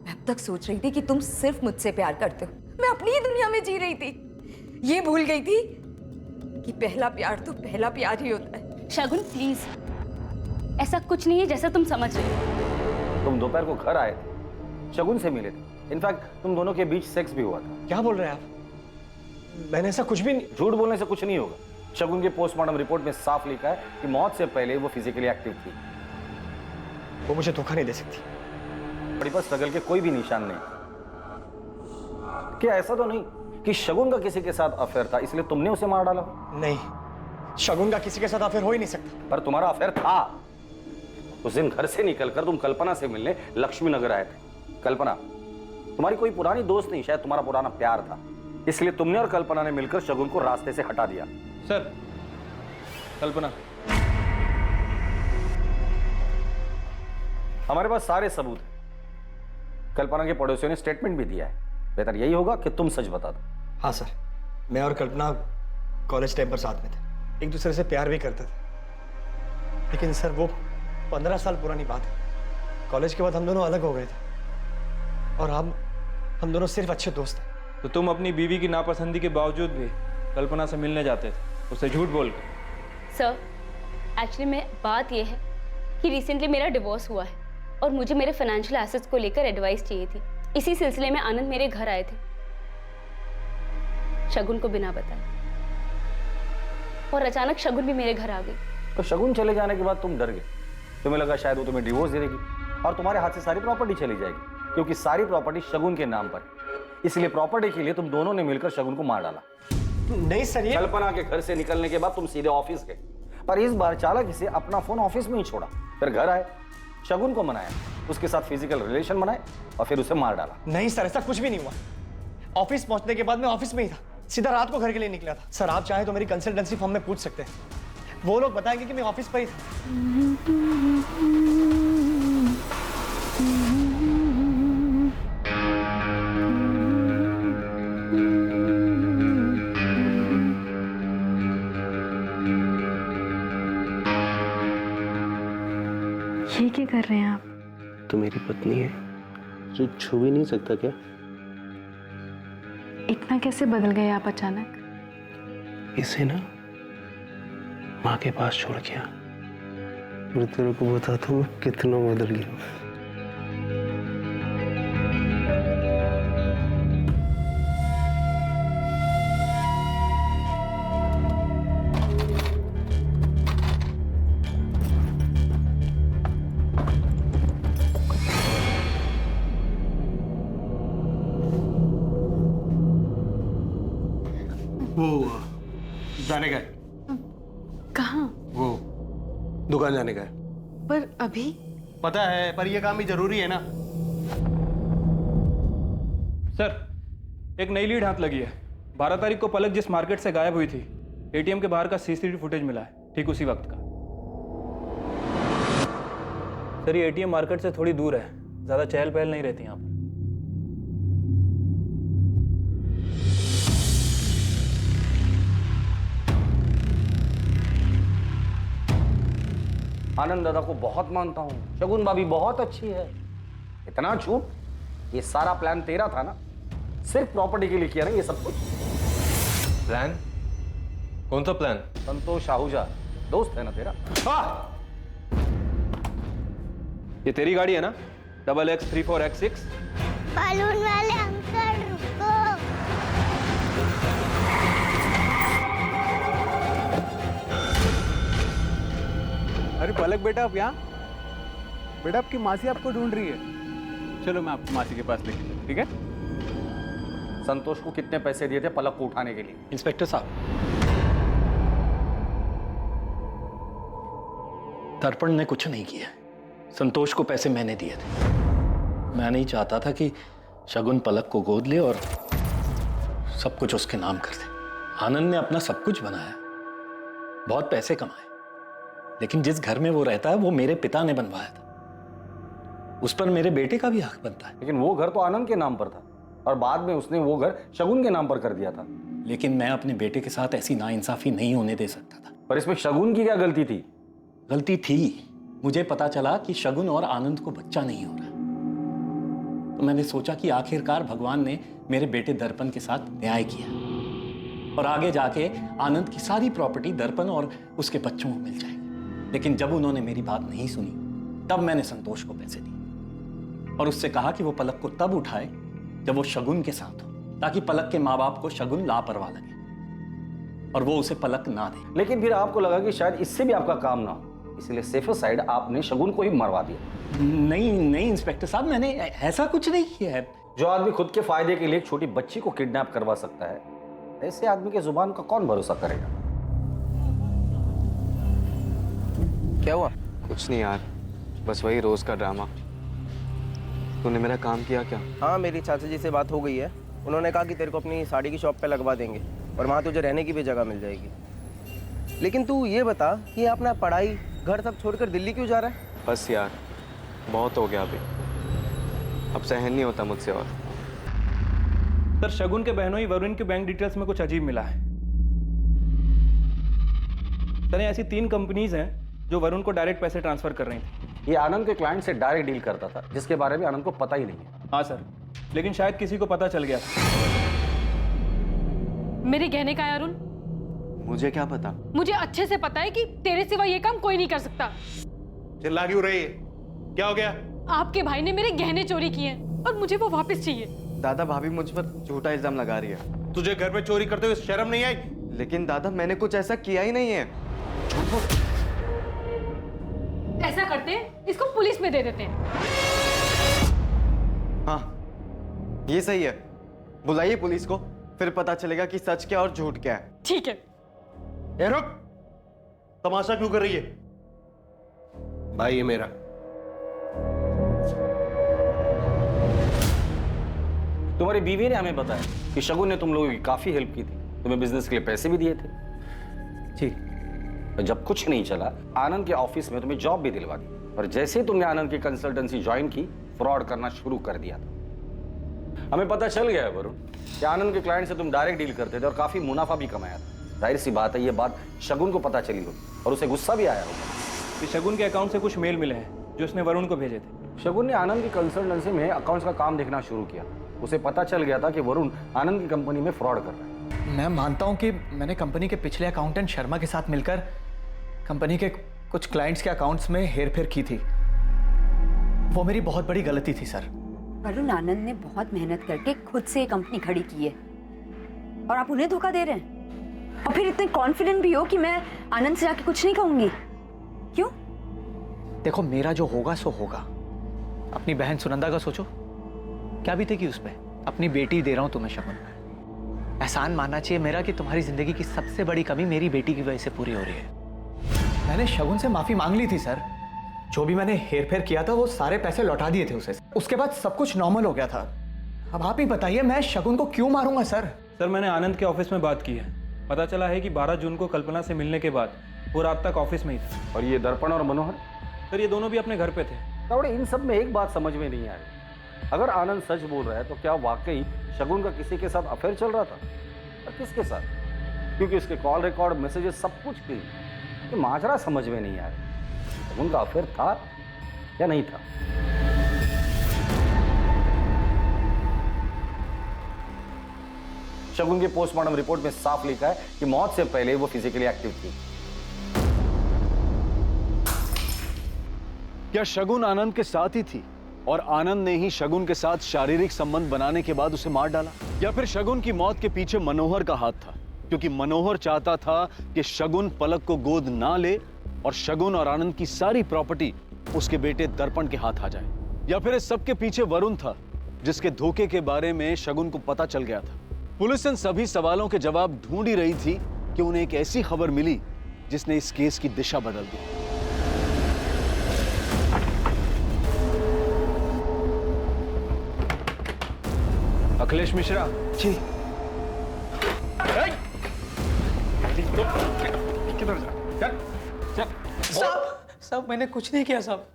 [SPEAKER 16] मैं अब तक सोच रही थी कि तुम सिर्फ मुझसे प्यार करते हो। मैं अपनी ही दुनिया में जी रही थी, ये भूल गई थी कि पहला प्यार तो पहला प्यार ही होता है।
[SPEAKER 14] शगुन प्लीज, ऐसा कुछ नहीं है जैसा तुम समझ रहे हो।
[SPEAKER 12] तुम दोपहर को घर आए थे, शगुन से मिले थे, इनफैक्ट तुम दोनों के बीच सेक्स भी हुआ था।
[SPEAKER 9] क्या बोल रहे हैं आप? मैंने ऐसा कुछ भी नहीं।
[SPEAKER 12] झूठ बोलने से कुछ नहीं होगा। शगुन की पोस्टमार्टम रिपोर्ट में साफ लिखा है कि मौत से पहले वो फिजिकली एक्टिव थी।
[SPEAKER 9] वो मुझे धोखा नहीं दे सकती।
[SPEAKER 12] बड़ी पर स्ट्रगल के कोई भी निशान नहीं। क्या ऐसा तो नहीं कि शगुन का किसी के साथ अफेयर था इसलिए तुमने उसे मार डाला?
[SPEAKER 9] नहीं, शगुन का किसी के साथ अफेयर हो ही नहीं सकता।
[SPEAKER 12] पर तुम्हारा अफेयर था। उस दिन घर से निकलकर तुम कल्पना से मिलने लक्ष्मी नगर आए थे। कल्पना तुम्हारी कोई पुरानी दोस्त नहीं, शायद तुम्हारा पुराना प्यार था, इसलिए तुमने और कल्पना ने मिलकर शगुन को रास्ते से हटा दिया।
[SPEAKER 11] सर, कल्पना,
[SPEAKER 12] हमारे पास सारे सबूत हैं। कल्पना के पड़ोसियों ने स्टेटमेंट भी दिया है। बेहतर यही होगा कि तुम सच बता दो।
[SPEAKER 9] हाँ सर, मैं और कल्पना कॉलेज टाइम पर साथ में थे, एक दूसरे से प्यार भी करते थे। लेकिन सर वो 15 साल पुरानी बात है। कॉलेज के बाद हम दोनों अलग हो गए थे और हम दोनों सिर्फ अच्छे दोस्त हैं।
[SPEAKER 11] तो तुम अपनी बीवी की नापसंदी के बावजूद भी कल्पना से मिलने जाते थे, उससे झूठ बोल कर?
[SPEAKER 1] सर, एक्चुअली में बात यह है कि रिसेंटली मेरा डिवोर्स हुआ है और मुझे मेरे फाइनेंशियल एसेट्स को लेकर एडवाइस चाहिए थी। इसी सिलसिले में आनंद मेरे घर आए थे, शगुन को बिना बताए, और अचानक शगुन भी मेरे घर आ गई।
[SPEAKER 12] तो शगुन चले जाने के बाद तुम डर गए। तुम्हें लगा शायद वो तुम्हें डिवोर्स दे देगी और तुम्हारे हाथ से सारी प्रॉपर्टी चली जाएगी, क्योंकि सारी प्रॉपर्टी शगुन के नाम पर है। इसलिए प्रॉपर्टी के लिए तुम दोनों ने मिलकर शगुन को मार डाला।
[SPEAKER 9] नहीं सर, ये
[SPEAKER 12] कल्पना के घर से निकलने के बाद तुम सीधे ऑफिस गए, पर इस बार चालाकी से अपना फोन ऑफिस में ही छोड़ा। फिर घर आए, शगुन को मनाया, उसके साथ फिजिकल रिलेशन बनाए और फिर उसे मार डाला।
[SPEAKER 9] नहीं सर, ऐसा कुछ भी नहीं हुआ। ऑफिस पहुंचने के बाद मैं ऑफिस में ही था, सीधा रात को घर के लिए निकला था। सर आप चाहे तो मेरी कंसल्टेंसी फर्म में पूछ सकते हैं, वो लोग बताएंगे कि मैं ऑफिस पर ही था।
[SPEAKER 10] ये क्या कर रहे हैं आप?
[SPEAKER 21] तो मेरी पत्नी है, जो छू भी नहीं सकता क्या?
[SPEAKER 10] इतना कैसे बदल गए आप अचानक?
[SPEAKER 21] इसे ना माँ के पास छोड़ के आ। मैं तेरे को बताता हूँ कितना बदल गया।
[SPEAKER 8] वो जाने का है।
[SPEAKER 10] कहाँ?
[SPEAKER 8] वो दुकान जाने का है।
[SPEAKER 10] पर अभी?
[SPEAKER 8] पता है, पर ये काम भी जरूरी है ना।
[SPEAKER 11] सर, एक नई लीड हाथ लगी है। 12 तारीख को पलक जिस मार्केट से गायब हुई थी, एटीएम के बाहर का सीसीटीवी फुटेज मिला है, ठीक उसी वक्त का। सर, ये एटीएम मार्केट से थोड़ी दूर है, ज्यादा चहल पहल नहीं रहती यहाँ पर।
[SPEAKER 12] आनंद दादा को बहुत मानता हूँ, शगुन भाभी बहुत अच्छी है। इतना झूठ, ये सारा प्लान तेरा था ना? सिर्फ प्रॉपर्टी के लिए किया ना ये सब कुछ?
[SPEAKER 4] प्लान? कौन सा प्लान?
[SPEAKER 12] संतोष आहूजा दोस्त है ना तेरा?
[SPEAKER 11] ये तेरी गाड़ी है ना? XX34X6?
[SPEAKER 3] बलून वाले अंकल रुको।
[SPEAKER 6] अरे पलक बेटा, आप यहाँ? बेटा आपकी मासी आपको ढूंढ रही है। चलो मैं आपकी मासी के पास लेके चलूं, ठीक है?
[SPEAKER 12] संतोष को कितने पैसे दिए थे पलक को उठाने के लिए?
[SPEAKER 2] इंस्पेक्टर साहब, दर्पण ने कुछ नहीं किया। संतोष को पैसे मैंने दिए थे। मैं नहीं चाहता था कि शगुन पलक को गोद ले और सब कुछ उसके नाम कर दे। आनंद ने अपना सब कुछ बनाया, बहुत पैसे कमाए, लेकिन जिस घर में वो रहता है वो मेरे पिता ने बनवाया था। उस पर मेरे बेटे का भी हक बनता है।
[SPEAKER 12] लेकिन वो घर तो आनंद के नाम पर था और बाद में उसने वो घर शगुन के नाम पर कर दिया था।
[SPEAKER 2] लेकिन मैं अपने बेटे के साथ ऐसी नाइंसाफी नहीं होने दे सकता था।
[SPEAKER 12] पर इसमें शगुन की क्या गलती थी?
[SPEAKER 2] गलती थी। मुझे पता चला कि शगुन और आनंद को बच्चा नहीं हो रहा, तो मैंने सोचा कि आखिरकार भगवान ने मेरे बेटे दर्पण के साथ न्याय किया और आगे जाके आनंद की सारी प्रॉपर्टी दर्पण और उसके बच्चों को मिल जाएगी। लेकिन जब उन्होंने मेरी बात नहीं सुनी, तब मैंने संतोष को पैसे दिए और उससे कहा कि वो पलक को तब उठाए जब वो शगुन के साथ हो, ताकि पलक के माँ बाप को शगुन लापरवाह लगे और वो उसे पलक ना दे।
[SPEAKER 12] लेकिन फिर आपको लगा कि शायद इससे भी आपका काम ना हो, इसलिए सेफर साइड आपने शगुन को ही मरवा दिया।
[SPEAKER 2] नहीं इंस्पेक्टर साहब, मैंने ऐसा कुछ नहीं किया है।
[SPEAKER 12] जो आदमी खुद के फायदे के लिए एक छोटी बच्ची को किडनैप करवा सकता है, ऐसे आदमी के जुबान का कौन भरोसा करेगा?
[SPEAKER 6] क्या हुआ? कुछ नहीं यार, बस वही रोज का ड्रामा। तूने मेरा काम किया क्या?
[SPEAKER 5] हाँ, मेरी चाचा जी से बात हो गई है। उन्होंने कहा कि तेरे को अपनी साड़ी की शॉप पे लगवा देंगे और वहाँ तुझे रहने की भी जगह मिल जाएगी। लेकिन तू ये बता कि अपना पढ़ाई घर सब छोड़कर दिल्ली क्यों जा रहा है?
[SPEAKER 6] बस यार, बहुत हो गया अभी, अब सहन नहीं होता मुझसे। और
[SPEAKER 11] सर, शगुन के बहनोई वरुण के बैंक डिटेल्स में कुछ अजीब मिला है। सर, ऐसी 3 कंपनीज हैं जो वरुण को डायरेक्ट पैसे ट्रांसफर कर रही थी।
[SPEAKER 12] ये आनंद के क्लाइंट से डायरेक्ट डील करता था, जिसके बारे में आनंद को पता ही नहीं है।
[SPEAKER 11] हाँ सर, लेकिन शायद किसी को पता चल गया था।
[SPEAKER 10] मेरे गहने का है अरुण?
[SPEAKER 6] मुझे क्या पता?
[SPEAKER 10] मुझे अच्छे से पता है कि तेरे सिवा ये काम कोई नहीं कर सकता।
[SPEAKER 8] चिल्ला क्यों रही है? क्या हो गया?
[SPEAKER 10] आपके भाई ने मेरे गहने चोरी किए हैं और मुझे वो वापस चाहिए।
[SPEAKER 6] दादा, भाभी मुझ पर झूठा इल्जाम लगा रही है।
[SPEAKER 8] तुझे घर में चोरी करते हुए शर्म नहीं आई?
[SPEAKER 6] लेकिन दादा, मैंने कुछ ऐसा किया ही नहीं है।
[SPEAKER 10] ऐसा करते हैं, इसको पुलिस में दे देते हैं।
[SPEAKER 6] हाँ, ये सही है। बुलाइए पुलिस को, फिर पता चलेगा कि सच क्या और झूठ क्या है।
[SPEAKER 10] ठीक है।
[SPEAKER 8] ए रुक, तमाशा क्यों कर रही है? भाई ये मेरा।
[SPEAKER 12] तुम्हारी बीवी ने हमें बताया कि शगुन ने तुम लोगों की काफी हेल्प की थी, तुम्हें बिजनेस के लिए पैसे भी दिए थे।
[SPEAKER 6] जी।
[SPEAKER 12] जब कुछ नहीं चला, आनंद के ऑफिस में तुम्हें जॉब भी दिलवा दी, और जैसे ही तुमने आनंद की कंसल्टेंसी ज्वाइन की, फ्रॉड करना शुरू कर दिया था। हमें पता चल गया है वरुण कि आनंद के क्लाइंट से तुम डायरेक्ट डील करते थे और काफी मुनाफा भी कमाया था। जाहिर सी बात है, ये बात शगुन को पता चली होगी और उसे गुस्सा भी आया होगा
[SPEAKER 11] कि शगुन के अकाउंट से कुछ मेल मिले हैं जो उसने वरुण को भेजे थे।
[SPEAKER 12] शगुन ने आनंद की कंसल्टेंसी में अकाउंट्स का काम देखना शुरू किया। उसे पता चल गया था कि वरुण आनंद की कंपनी में फ्रॉड कर रहा है।
[SPEAKER 9] मैं मानता हूं कि मैंने कंपनी के पिछले अकाउंटेंट शर्मा के साथ मिलकर कंपनी के कुछ क्लाइंट्स के अकाउंट्स में हेरफेर की थी। वो मेरी बहुत बड़ी गलती थी सर।
[SPEAKER 14] वरुण आनंद ने बहुत मेहनत करके खुद से ये कंपनी खड़ी की है और आप उन्हें धोखा दे रहे हैं, और फिर इतने कॉन्फिडेंट भी हो कि मैं आनंद से जाके कुछ नहीं कहूंगी। क्यों?
[SPEAKER 9] देखो, मेरा जो होगा सो होगा। अपनी बहन सुनंदा का सोचो, क्या बीतेगी उस पर। अपनी बेटी दे रहा हूं तुम्हें शगुन। एहसान मानना चाहिए मेरा कि तुम्हारी जिंदगी की सबसे बड़ी कमी मेरी बेटी की वजह से पूरी हो रही है। मैंने शगुन से माफी मांग ली थी सर। जो भी मैंने हेरफेर किया था वो सारे पैसे लौटा दिए थे उसे। उसके बाद सब कुछ नॉर्मल हो गया था। अब आप ही बताइए, मैं शगुन को क्यों मारूंगा सर?
[SPEAKER 11] सर, मैंने आनंद के ऑफिस में बात की है। पता चला है कि 12 जून को कल्पना से मिलने के बाद वो रात तक ऑफिस में ही था।
[SPEAKER 12] और ये दर्पण और मनोहर?
[SPEAKER 11] सर, ये दोनों भी अपने घर पे थे।
[SPEAKER 12] तावड़े, इन सब में एक बात समझ में नहीं आ रही। अगर आनंद सच बोल रहा है तो क्या वाकई शगुन का किसी के साथ अफेयर चल रहा था? और किसके साथ? क्योंकि उसके कॉल रिकॉर्ड, मैसेजेस सब कुछ क्लीन। तो माजरा समझ में नहीं आ रही। शगुन का अफेयर था या नहीं था? शगुन की पोस्टमार्टम रिपोर्ट में साफ लिखा है कि मौत से पहले वो फिजिकली एक्टिव थी।
[SPEAKER 6] क्या शगुन आनंद के साथ ही थी और आनंद ने ही शगुन के साथ शारीरिक संबंध बनाने के बाद उसे मार डाला? या फिर शगुन की मौत के पीछे मनोहर का हाथ था, क्योंकि मनोहर चाहता था कि शगुन पलक को गोद ना ले और शगुन और आनंद की सारी प्रॉपर्टी उसके बेटे दर्पण के हाथ आ जाए? या फिर इस सब के पीछे वरुण था, जिसके धोखे के बारे में शगुन को पता चल गया था? पुलिस इन सभी सवालों के जवाब ढूंढ ही रही थी कि उन्हें एक ऐसी खबर मिली जिसने इस केस की दिशा बदल दी।
[SPEAKER 11] अखिलेश मिश्रा
[SPEAKER 9] जी।
[SPEAKER 22] साहब, मैंने कुछ नहीं किया साहब।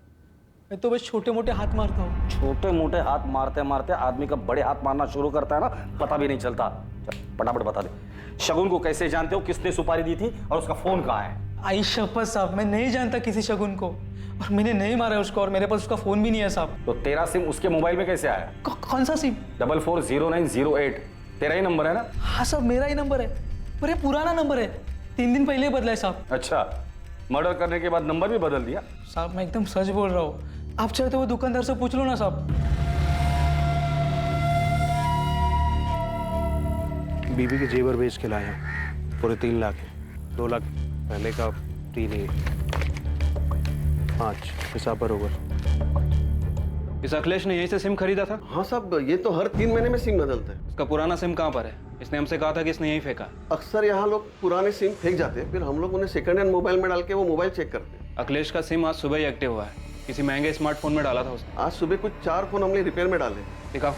[SPEAKER 22] मैं तो बस छोटे मोटे हाथ मारता हूँ।
[SPEAKER 12] छोटे मोटे हाथ मारते मारते आदमी का बड़े हाथ मारना शुरू करता है ना, पता भी नहीं चलता। फटाफट बता दे, शगुन को कैसे जानते हो? किसने सुपारी दी थी और उसका फोन कहाँ है?
[SPEAKER 22] आई शपथ साहब, मैं नहीं जानता किसी शगुन को, और मैंने नहीं मारा उसको, और मेरे पास उसका फोन भी नहीं है साहब।
[SPEAKER 12] तो तेरा सिम उसके मोबाइल में कैसे आया?
[SPEAKER 22] कौन सा सिम?
[SPEAKER 12] 440908 तेरा ही नंबर है ना?
[SPEAKER 22] हाँ साहब, मेरा ही नंबर है, पर ये पुराना नंबर है, 3 दिन पहले बदला है साहब।
[SPEAKER 12] अच्छा, मर्डर करने के बाद नंबर भी बदल दिया?
[SPEAKER 22] साहब, मैं एकदम सच बोल रहा हूँ। आप चाहे तो वो दुकानदार से पूछ लो ना साहब।
[SPEAKER 21] बीवी के जेवर बेच के लाया हूँ, पूरे 3 लाख है। 2 लाख पहले का, 3 ही 5 हिसाब बरोबर।
[SPEAKER 11] इस अखिलेश ने यहीं से सिम खरीदा था?
[SPEAKER 7] हाँ साहब, ये तो हर 3 महीने में सिम बदलता है।
[SPEAKER 11] इसका पुराना सिम कहाँ पर है? इसने हमसे कहा था कि इसने यहीं फेंका।
[SPEAKER 7] अक्सर यहाँ लोग पुराने सिम फेंक जाते हैं, फिर हम लोग उन्हें सेकंड हैंड मोबाइल में डाल के वो मोबाइल चेक करते हैं।
[SPEAKER 11] अखिलेश का सिम आज सुबह ही एक्टिव हुआ है। किसी महंगे स्मार्टफोन में डाला था उसने।
[SPEAKER 7] आज सुबह कुछ 4 फोन हमने रिपेयर में डाले।
[SPEAKER 11] दिखाओ।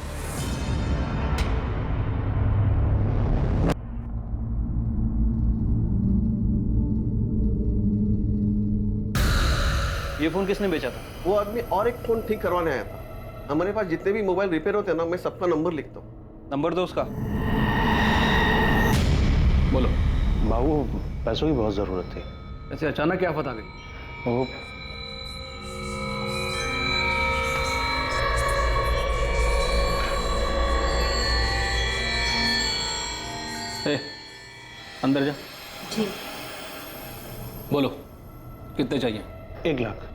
[SPEAKER 11] ये फोन किसने बेचा था?
[SPEAKER 7] वो आदमी और एक फोन ठीक करवाने आया था। हमारे पास जितने भी मोबाइल रिपेयर होते हैं ना, मैं सबका नंबर लिखता हूँ।
[SPEAKER 11] नंबर दो उसका। बोलो।
[SPEAKER 21] बाबू, पैसों की बहुत जरूरत थी।
[SPEAKER 11] ऐसे अचानक क्या आफत आ गई?
[SPEAKER 21] वो
[SPEAKER 11] अंदर जा।
[SPEAKER 14] जी।
[SPEAKER 11] बोलो, कितने चाहिए?
[SPEAKER 21] 1 लाख।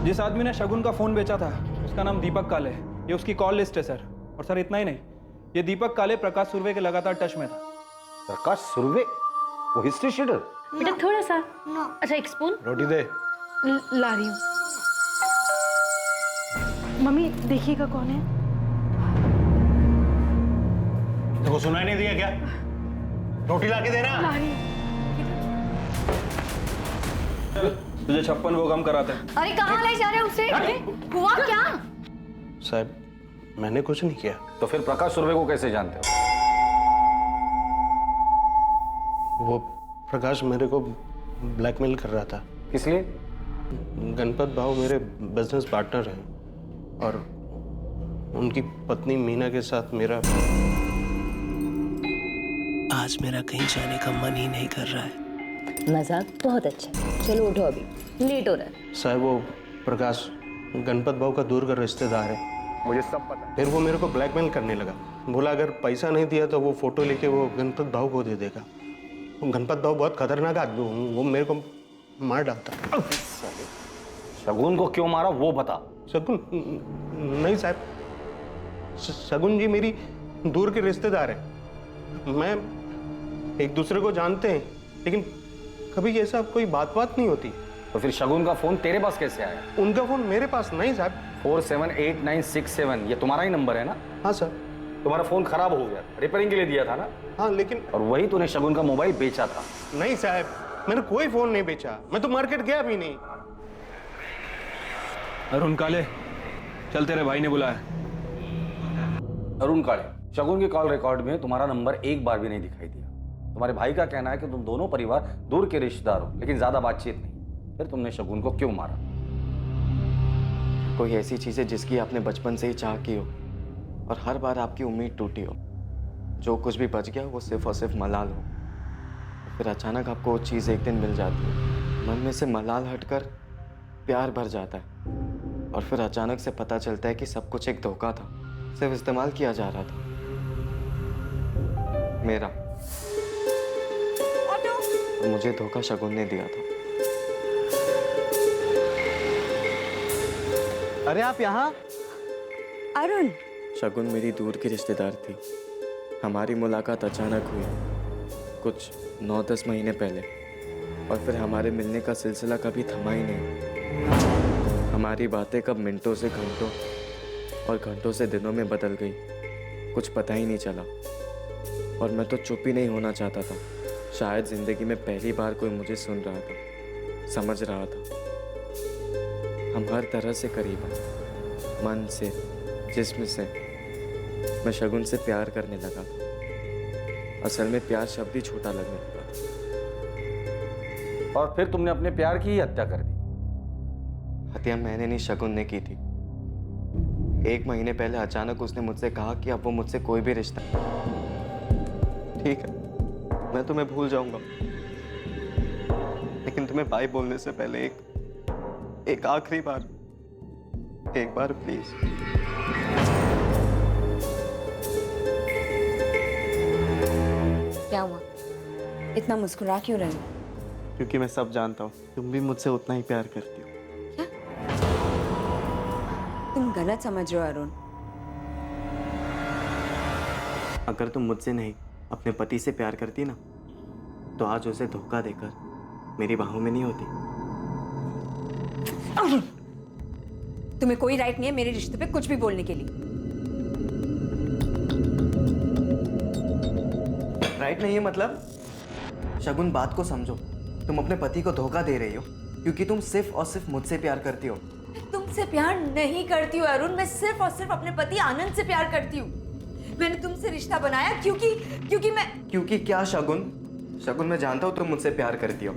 [SPEAKER 11] जिस आदमी ने शगुन का फोन बेचा था उसका नाम दीपक काले है। ये उसकी कॉल लिस्ट है सर। और सर इतना ही नहीं, ये दीपक काले प्रकाश सुर्वे के लगातार टच में था।
[SPEAKER 12] प्रकाश सुर्वे? वो हिस्ट्री शीटर?
[SPEAKER 1] बेटा थोड़ा सा। अच्छा, एक स्पून
[SPEAKER 21] रोटी दे।
[SPEAKER 19] ला रही हूँ। मम्मी देखिएगा कौन है।
[SPEAKER 21] तेरे को सुनाई नहीं दिया क्या? रोटी ला के देना।
[SPEAKER 19] ला रही हूँ।
[SPEAKER 11] तुझे 56 वो कम कराते हैं।
[SPEAKER 14] अरे कहाँ ले जा रहे हो उसे? हुआ क्या?
[SPEAKER 21] साहब, मैंने कुछ नहीं किया।
[SPEAKER 12] तो फिर प्रकाश सुर्वे को कैसे जानते हो?
[SPEAKER 21] वो प्रकाश मेरे को ब्लैकमेल कर रहा था।
[SPEAKER 12] किस लिए?
[SPEAKER 21] गणपत भाव मेरे बिजनेस पार्टनर हैं और उनकी पत्नी मीना के साथ मेरा
[SPEAKER 15] आज मेरा कहीं जाने का मन ही नहीं कर रहा है।
[SPEAKER 14] मजाक बहुत अच्छा। चलो उठो, अभी लेट हो रहा है।
[SPEAKER 21] साहब, वो प्रकाश गणपत भाव का दूर का रिश्तेदार है।
[SPEAKER 13] मुझे सब पता है।
[SPEAKER 21] फिर वो मेरे को ब्लैकमेल करने लगा। बोला अगर पैसा नहीं दिया तो वो फोटो लेके वो गणपत भाव को दे देगा। गणपत भाव बहुत खतरनाक आदमी, वो मेरे को मार डालता।
[SPEAKER 12] शगुन को क्यों मारा वो बता।
[SPEAKER 21] शगुन नहीं साहब, शगुन जी मेरी दूर के रिश्तेदार है। मैं एक दूसरे को जानते हैं, लेकिन कभी ऐसा कोई बात नहीं होती।
[SPEAKER 12] तो फिर शगुन का फोन तेरे पास कैसे आया?
[SPEAKER 21] उनका फोन मेरे पास नहीं साहब।
[SPEAKER 12] 478967 ये तुम्हारा ही नंबर है ना?
[SPEAKER 21] हाँ सर।
[SPEAKER 12] तुम्हारा फोन खराब हो गया, रिपेयरिंग के लिए दिया था ना?
[SPEAKER 21] हाँ, लेकिन
[SPEAKER 12] और वही तूने शगुन का मोबाइल बेचा था?
[SPEAKER 21] नहीं साहब, मैंने कोई फोन नहीं बेचा। मैं तो मार्केट गया भी नहीं।
[SPEAKER 11] अरुण काले, चल तेरे भाई ने बुलाया।
[SPEAKER 12] अरुण काले, शगुन के कॉल रिकॉर्ड में तुम्हारा नंबर एक बार भी नहीं दिखाई दिया। तुम्हारे भाई का कहना है कि तुम दोनों परिवार दूर के रिश्तेदार हो, लेकिन ज्यादा बातचीत नहीं। फिर तुमने शगुन को क्यों मारा?
[SPEAKER 18] कोई ऐसी चीज है जिसकी आपने बचपन से ही चाह की हो और हर बार आपकी उम्मीद टूटी हो। जो कुछ भी बच गया वो सिर्फ और सिर्फ मलाल हो। फिर अचानक आपको वो चीज़ एक दिन मिल जाती है, मन में से मलाल हटकर प्यार भर जाता है और फिर अचानक से पता चलता है कि सब कुछ एक धोखा था, सिर्फ इस्तेमाल किया जा रहा था मेरा। तो मुझे धोखा शगुन ने दिया था।
[SPEAKER 5] अरे आप यहाँ?
[SPEAKER 14] अरुण।
[SPEAKER 18] शगुन मेरी दूर की रिश्तेदार थी। हमारी मुलाकात अचानक हुई कुछ 9-10 महीने पहले, और फिर हमारे मिलने का सिलसिला कभी थमा ही नहीं। हमारी बातें कब मिनटों से घंटों और घंटों से दिनों में बदल गई, कुछ पता ही नहीं चला। और मैं तो चुप ही नहीं होना चाहता था। शायद जिंदगी में पहली बार कोई मुझे सुन रहा था, समझ रहा था। हम हर तरह से करीब हैं, मन से, जिस्म से। मैं शगुन से प्यार करने लगा। असल में प्यार शब्द ही छोटा लगने लगा।
[SPEAKER 12] और फिर तुमने अपने प्यार की ही हत्या कर दी।
[SPEAKER 18] हत्या मैंने नहीं, शगुन ने की थी। 1 महीने पहले अचानक उसने मुझसे कहा कि अब वो मुझसे कोई भी रिश्ता। ठीक है, मैं तुम्हें भूल जाऊंगा, लेकिन तुम्हें बाय बोलने से पहले एक आखिरी बार, एक बार प्लीज।
[SPEAKER 14] क्या हुआ? इतना मुस्कुरा क्यों रहे हो?
[SPEAKER 18] क्योंकि मैं सब जानता हूँ, तुम भी मुझसे उतना ही प्यार करती हो।
[SPEAKER 14] तुम गलत समझ रहे हो अरुण।
[SPEAKER 18] अगर तुम मुझसे नहीं अपने पति से प्यार करती ना, तो आज उसे धोखा देकर मेरी बाहों में नहीं होती।
[SPEAKER 16] अरुण, तुम्हें कोई राइट नहीं है मेरे रिश्ते पे कुछ भी बोलने के लिए।
[SPEAKER 18] राइट नहीं है मतलब? शगुन, बात को समझो। तुम अपने पति को धोखा दे रही हो क्योंकि तुम सिर्फ और सिर्फ मुझसे प्यार करती हो।
[SPEAKER 16] तुमसे प्यार नहीं करती हूँ अरुण, मैं सिर्फ और सिर्फ अपने पति आनंद से प्यार करती हूँ। मैंने तुमसे रिश्ता बनाया क्योंकि
[SPEAKER 18] क्या शगुन? शगुन, मैं जानता हूँ तुम मुझसे प्यार करती हो।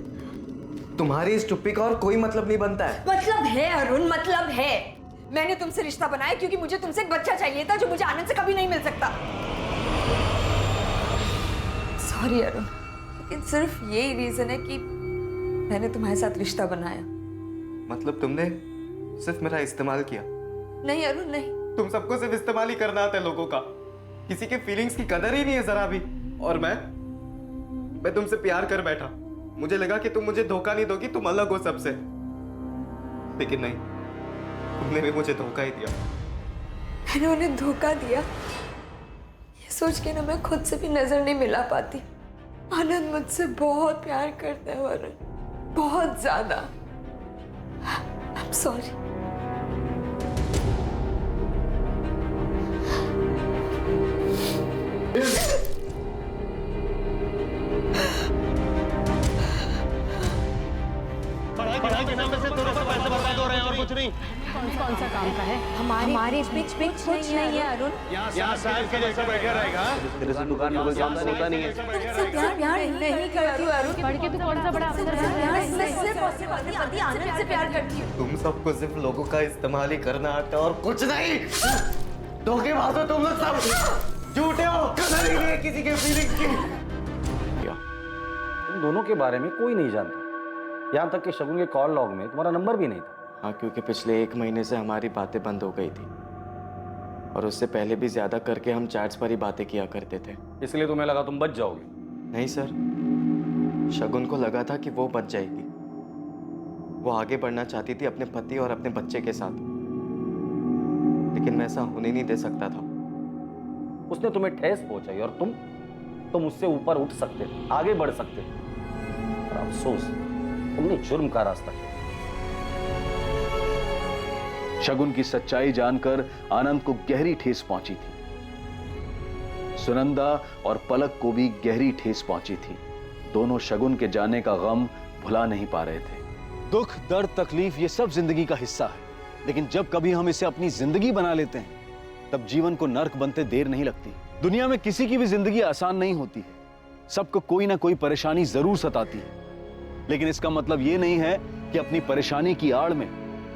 [SPEAKER 18] तुम्हारी इस चुप्पी का और कोई मतलब नहीं बनता है।
[SPEAKER 16] मतलब है अरुण, मतलब है। मैंने तुमसे रिश्ता बनाया क्योंकि मुझे तुमसे एक बच्चा चाहिए था जो मुझे आनंद से कभी नहीं मिल सकता। सॉरी अरुण, लेकिन सिर्फ यही रीजन है कि मैंने तुम्हारे साथ रिश्ता बनाया।
[SPEAKER 18] मतलब तुमने सिर्फ मेरा इस्तेमाल किया?
[SPEAKER 16] नहीं अरुण, नहीं।
[SPEAKER 18] तुम सबको सिर्फ इस्तेमाल ही करना आता है लोगों का। किसी के फीलिंग्स की कदर ही नहीं है जरा भी। और मैं तुमसे प्यार कर बैठा। मुझे लगा कि तुम मुझे धोखा नहीं दोगी, तुम अलग हो सबसे। लेकिन नहीं, तुमने भी मुझे धोखा ही दिया।
[SPEAKER 16] मैंने उन्हें धोखा दिया ये सोच के ना मैं खुद से भी नजर नहीं मिला पाती। आनंद मुझसे बहुत प्यार करता है वरुण, बहुत ज्यादा। I'm sorry।
[SPEAKER 21] पढ़ाई के नाम पे सिर्फ पैसे बर्बाद हो रहे हैं और कुछ नहीं।
[SPEAKER 10] कौन सा काम का है?
[SPEAKER 16] हमारे कुछ नहीं है अरुण।
[SPEAKER 21] यहाँ साहब के जैसा बैठा रहेगा।
[SPEAKER 13] तेरे से दुकान में कोई काम होता नहीं है।
[SPEAKER 16] तुमसे प्यार नहीं करती हूँ अरुण।
[SPEAKER 10] पढ़ के तू कौन सा बड़ा अफसर बन
[SPEAKER 16] मैं सिर्फ और सिर्फ अपने पति आनंद से प्यार करती हूँ।
[SPEAKER 18] तुम सबको सिर्फ लोगों का इस्तेमाल ही करना आता है और कुछ नहीं। धोखेबाज हो तुम लोग सब, झूठे हो, कदर ही नहीं है किसी के फीलिंग्स की।
[SPEAKER 12] तुम दोनों के बारे में कोई नहीं जानता, यहाँ तक कि शगुन के कॉल लॉग में तुम्हारा नंबर भी नहीं था।
[SPEAKER 18] हाँ, क्योंकि पिछले 1 महीने से हमारी बातें बंद हो गई थी और उससे पहले भी ज्यादा करके हम चैट्स पर ही बातें किया करते थे।
[SPEAKER 12] इसलिए तुम्हें लगा तुम बच जाओगे?
[SPEAKER 18] नहीं सर, शगुन को लगा था कि वो बच जाएगी। वो आगे बढ़ना चाहती थी अपने पति और अपने बच्चे के साथ, लेकिन मैं ऐसा होने नहीं दे सकता था।
[SPEAKER 12] उसने तुम्हें ठेस पहुंचाई और तुम उससे ऊपर उठ सकते थे, आगे बढ़ सकते थे, और अफसोस तुमने जुर्म का रास्ता चुना।
[SPEAKER 6] शगुन की सच्चाई जानकर आनंद को गहरी ठेस पहुंची थी। सुनंदा और पलक को भी गहरी ठेस पहुंची थी। दोनों शगुन के जाने का गम भुला नहीं पा रहे थे। दुख, दर्द, तकलीफ ये सब जिंदगी का हिस्सा है, लेकिन जब कभी हम इसे अपनी जिंदगी बना लेते हैं तब जीवन को नर्क बनते देर नहीं लगती। दुनिया में किसी की भी जिंदगी आसान नहीं होती है। सबको कोई ना कोई परेशानी जरूर सताती है, लेकिन इसका मतलब ये नहीं है कि अपनी परेशानी की आड़ में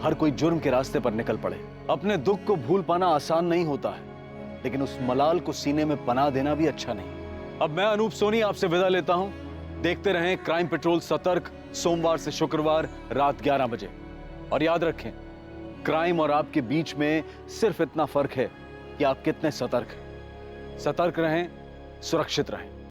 [SPEAKER 6] हर कोई जुर्म के रास्ते पर निकल पड़े। अपने दुख को भूल पाना आसान नहीं होता है, लेकिन उस मलाल को सीने में पनाह देना भी अच्छा नहीं। अब मैं अनूप सोनी आपसे विदा लेता हूं। देखते रहें क्राइम पेट्रोल सतर्क, सोमवार से शुक्रवार रात 11 बजे। और याद रखें, क्राइम और आपके बीच में सिर्फ इतना फर्क है कि आप कितने सतर्क हैं। सतर्क रहें, सुरक्षित रहें।